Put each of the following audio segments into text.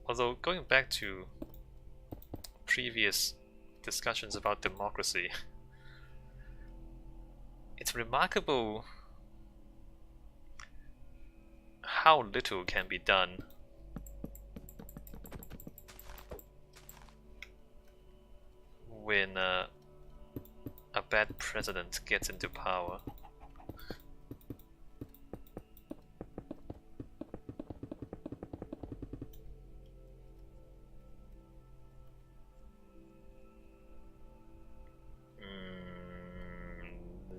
Although, going back to previous discussions about democracy, it's remarkable how little can be done when a bad president gets into power.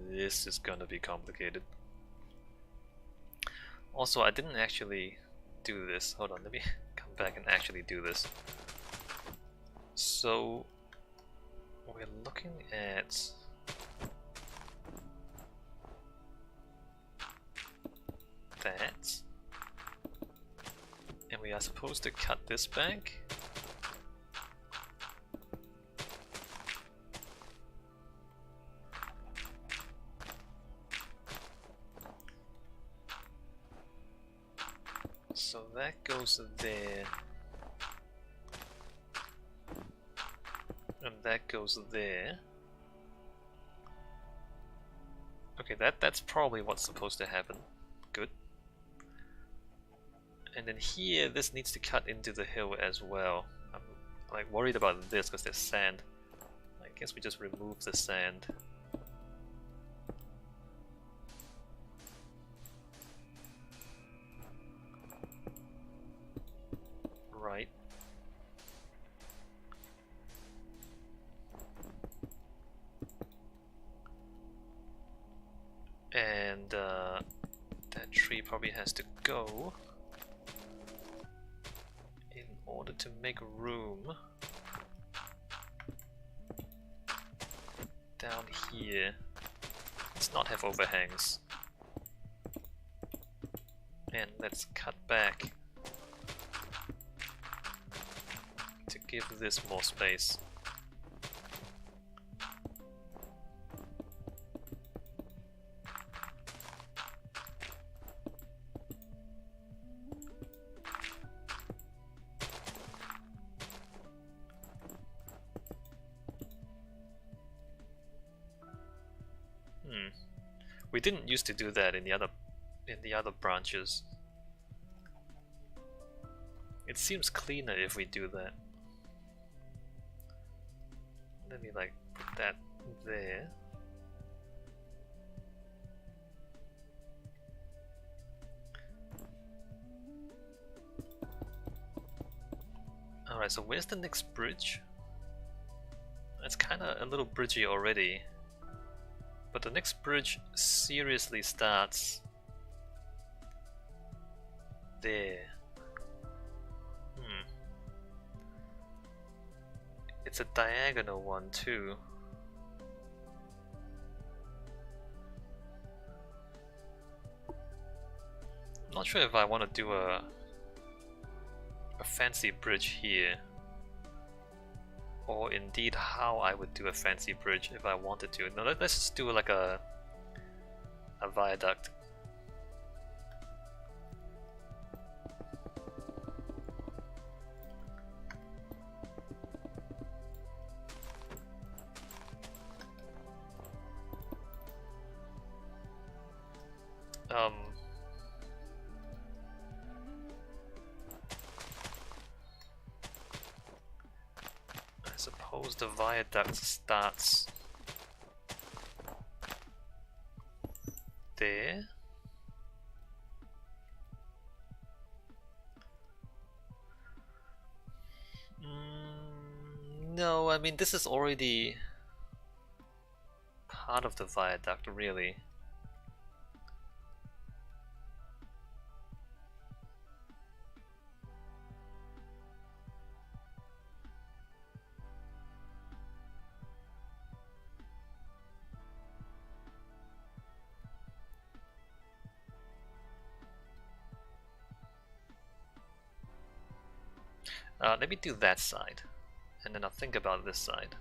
This is gonna be complicated. Also, I didn't actually do this. Hold on, let me come back and actually do this. So, we're looking at that, and we are supposed to cut this back. So that goes there, and that goes there. Okay, that's probably what's supposed to happen. Good. And then here, this needs to cut into the hill as well. I'm like worried about this because there's sand. I guess we just remove the sand. Right. And that tree probably has to go in order to make room down here. Let's not have overhangs. And let's cut back to give this more space. We didn't used to do that in the other branches. It seems cleaner if we do that. Let me like put that there. Alright, so where's the next bridge? It's kinda a little bridgy already. But the next bridge seriously starts there. It's a diagonal one too. I'm not sure if I want to do a fancy bridge here, or indeed how I would do a fancy bridge if I wanted to. No, let's just do like a viaduct. I suppose the viaduct starts there. No, I mean this is already part of the viaduct, really. Let me do that side, and then I'll think about this side.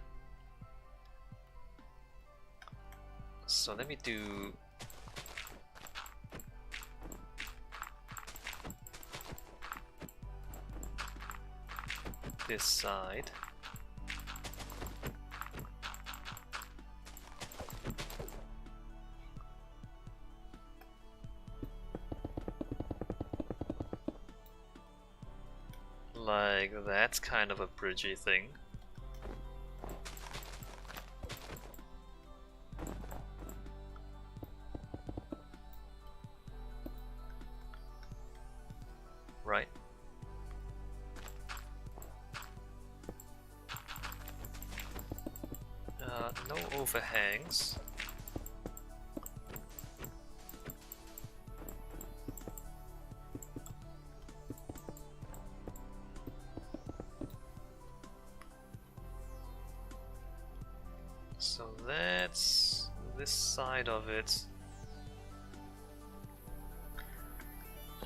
So let me do... this side. Like, that's kind of a bridgey thing. Right. No overhangs. So that's this side of it.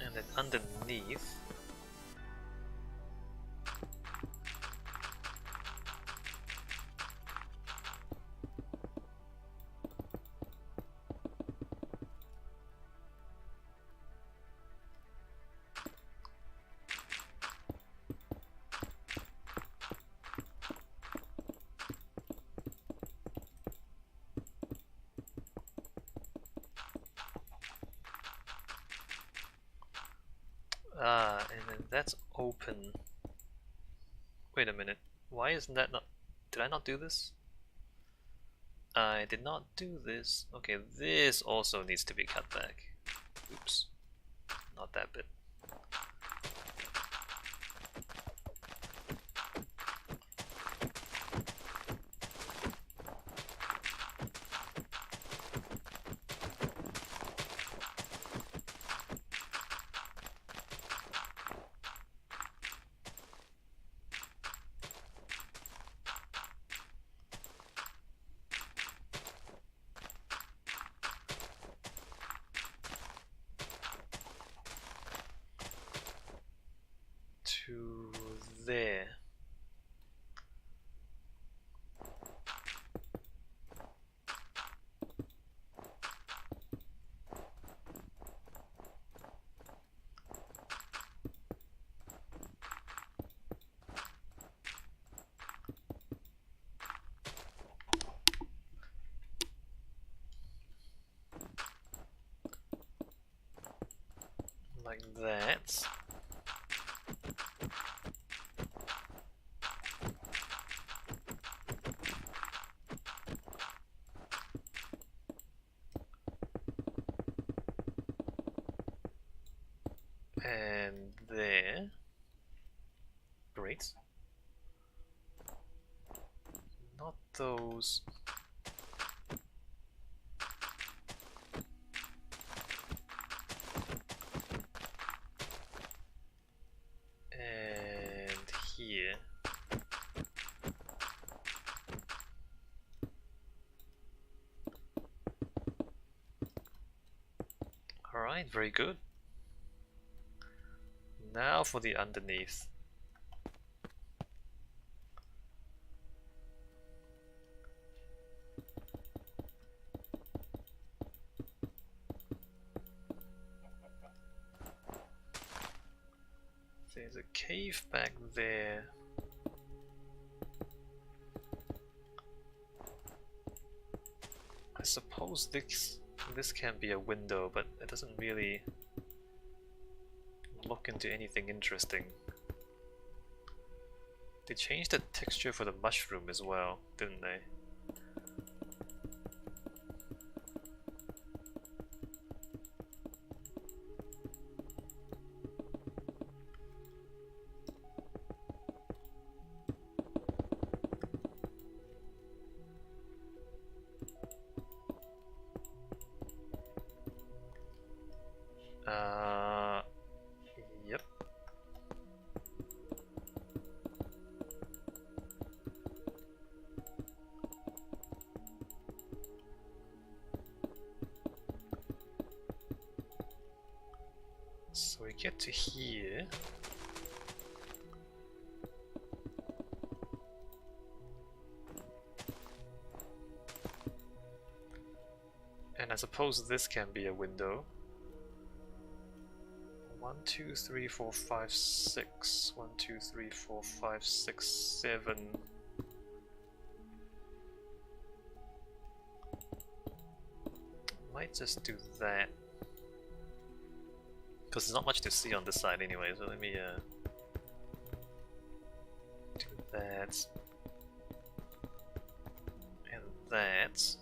And then underneath. And then that's open. Wait a minute. Why isn't that not... Did I not do this? I did not do this. Okay, this also needs to be cut back. Oops. Not that bit. To there. Like that. And there. Great. Not those. And here. Alright, very good. Now for the underneath. There's a cave back there. I suppose this can be a window, but it doesn't really look into anything interesting. They changed the texture for the mushroom as well, didn't they? Yep. So we get to here. And I suppose this can be a window. 1, 2, 3, 4, 5, 6. 1, 2, 3, 4, 5, 6, 7. Might just do that. Because there's not much to see on this side anyway, so let me do that. And that.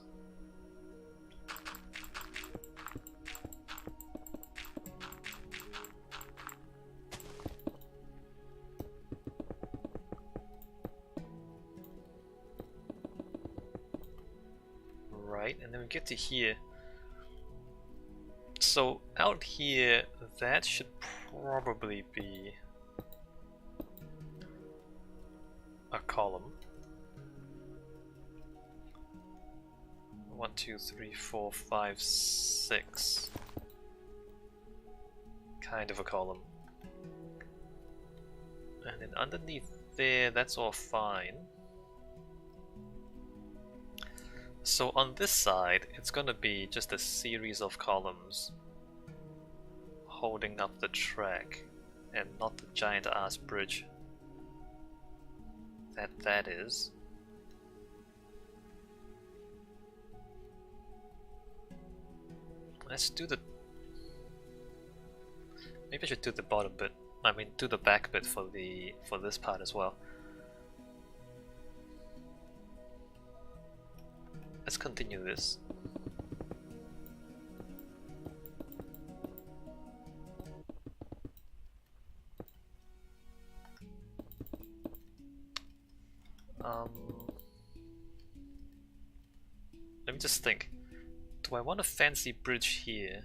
Right, and then we get to here. So out here, that should probably be a column. 1, 2, 3, 4, 5, 6. Kind of a column. And then underneath there, that's all fine. So on this side, it's gonna be just a series of columns holding up the track, and not the giant ass bridge that is. Let's do the... Maybe I should do the bottom bit. I mean, do the back bit for this part as well. Let's continue this. Let me just think. Do I want a fancy bridge here?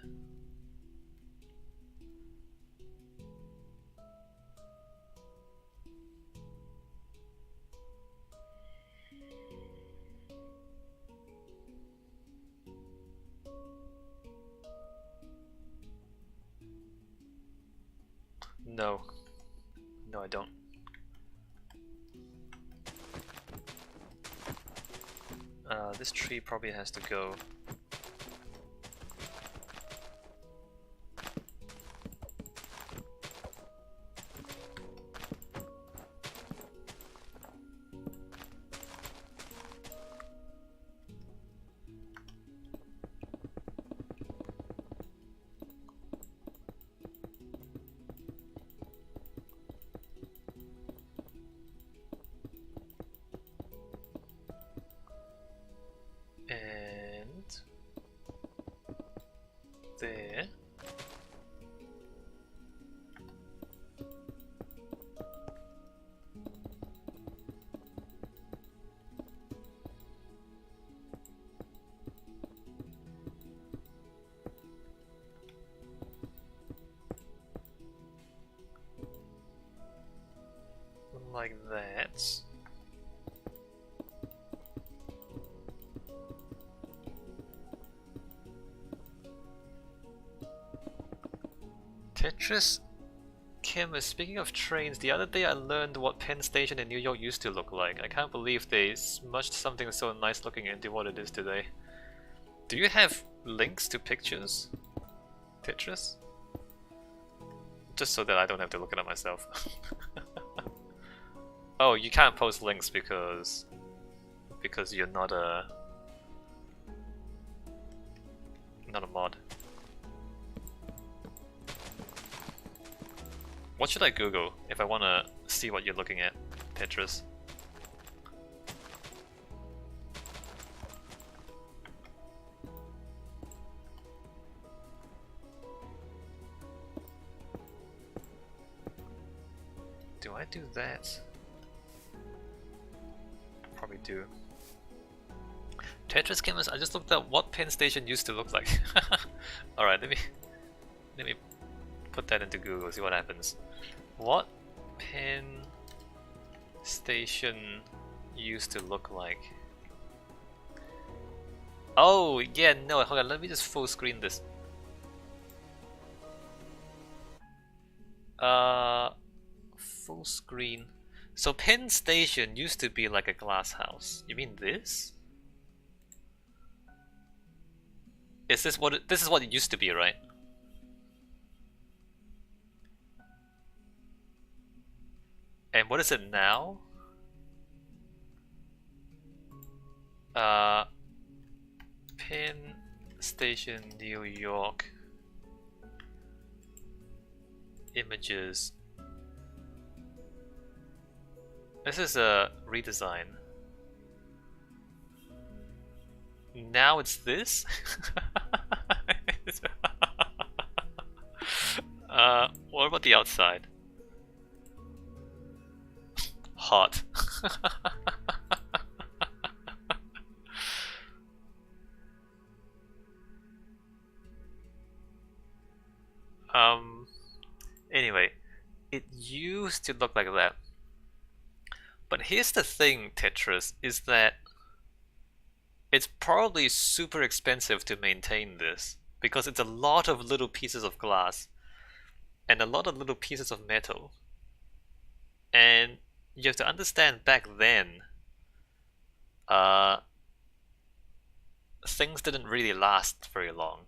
No. No, I don't. This tree probably has to go. And there. Like that. Tetris Kim is speaking of trains. The other day I learned what Penn Station in New York used to look like. I can't believe they smushed something so nice looking into what it is today. Do you have links to pictures, Tetris? Just so that I don't have to look it up myself. Oh, you can't post links because you're not a mod. What should I Google if I want to see what you're looking at, Tetris? Do I do that? Probably do. Tetris Chemist, I just looked up what Penn Station used to look like. Alright, let me put that into Google, see what happens. What Penn Station used to look like? Oh, yeah, no, hold on, let me just full screen this. Full screen. So Penn Station used to be like a glass house. You mean this? Is this what this is what it used to be, right? And what is it now? Penn Station, New York. Images. This is a redesign. Now it's this? What about the outside? Hot. Anyway, it used to look like that. But here's the thing, Tetris, is that it's probably super expensive to maintain this because it's a lot of little pieces of glass and a lot of little pieces of metal. And you have to understand back then, things didn't really last very long.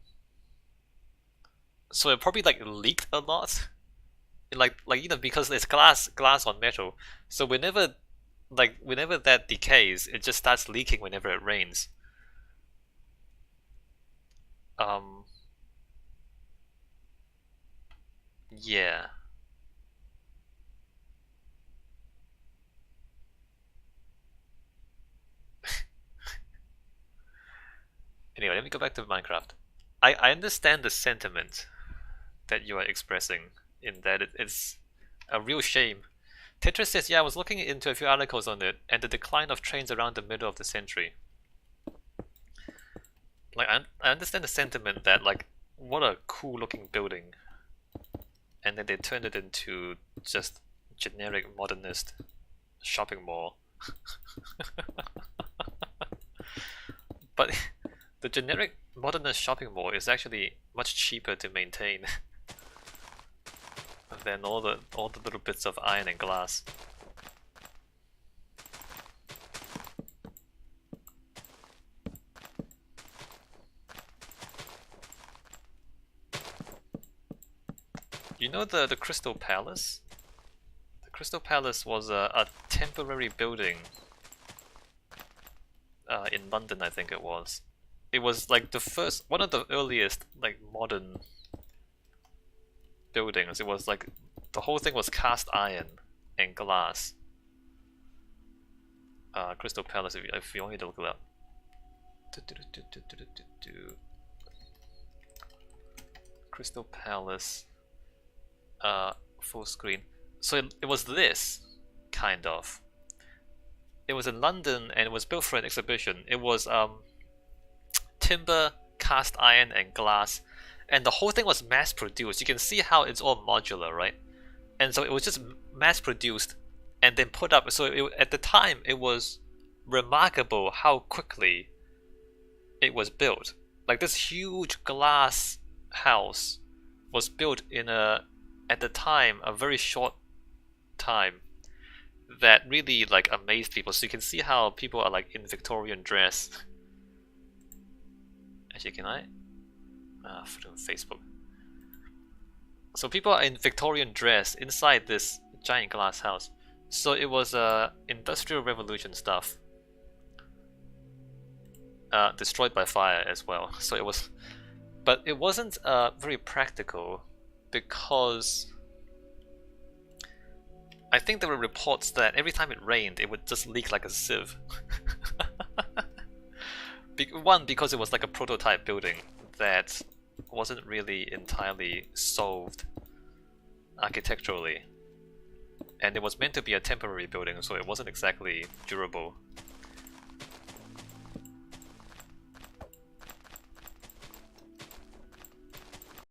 So it probably like leaked a lot. Like you know, because it's glass on metal. So whenever that decays, it just starts leaking whenever it rains. Yeah. Anyway, let me go back to Minecraft. I understand the sentiment that you are expressing in that it's a real shame. Tetris says, yeah, I was looking into a few articles on it and the decline of trains around the middle of the century. Like, I understand the sentiment that, like, what a cool looking building. And then they turned it into just generic modernist shopping mall. But the generic modernist shopping mall is actually much cheaper to maintain than all the little bits of iron and glass. You know the Crystal Palace? The Crystal Palace was a temporary building in London, I think it was. It was like the first, one of the earliest like modern buildings. It was like the whole thing was cast iron and glass. Crystal Palace, if you want me to look it up. Crystal Palace, full screen. So it was this, kind of. It was in London and it was built for an exhibition. It was timber, cast iron, and glass, and the whole thing was mass produced. You can see how it's all modular, right? And so it was just mass produced and then put up. So at the time, it was remarkable how quickly it was built. Like this huge glass house was built in at the time, a very short time that really like amazed people. So you can see how people are like in Victorian dress. Actually, can I? From Facebook. So people are in Victorian dress inside this giant glass house. So it was Industrial Revolution stuff. Destroyed by fire as well. So it was, but it wasn't very practical because I think there were reports that every time it rained, it would just leak like a sieve. One, because it was like a prototype building that wasn't really entirely solved architecturally, and it was meant to be a temporary building, so it wasn't exactly durable.